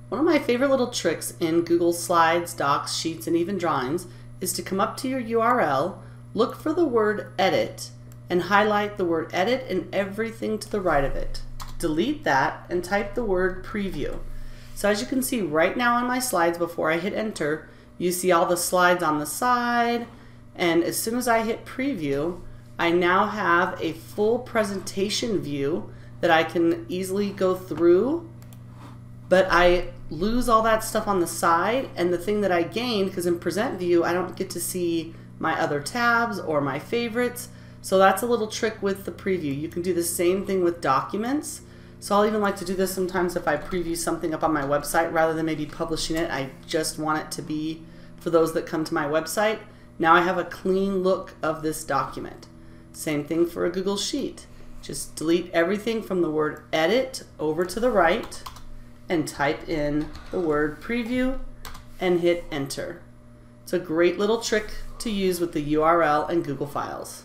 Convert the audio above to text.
One of my favorite little tricks in Google Slides, Docs, Sheets, and even Drawings is to come up to your URL, look for the word edit, and highlight the word edit and everything to the right of it. Delete that and type the word preview. So as you can see right now on my slides, before I hit enter, you see all the slides on the side, and as soon as I hit preview, I now have a full presentation view that I can easily go through, but I lose all that stuff on the side, and the thing that I gained, because in present view I don't get to see my other tabs or my favorites, so that's a little trick with the preview. You can do the same thing with documents. So I'll even like to do this sometimes if I preview something up on my website rather than maybe publishing it. I just want it to be for those that come to my website. Now I have a clean look of this document. Same thing for a Google Sheet. Just delete everything from the word edit over to the right and type in the word preview and hit enter. It's a great little trick to use with the URL and Google Files.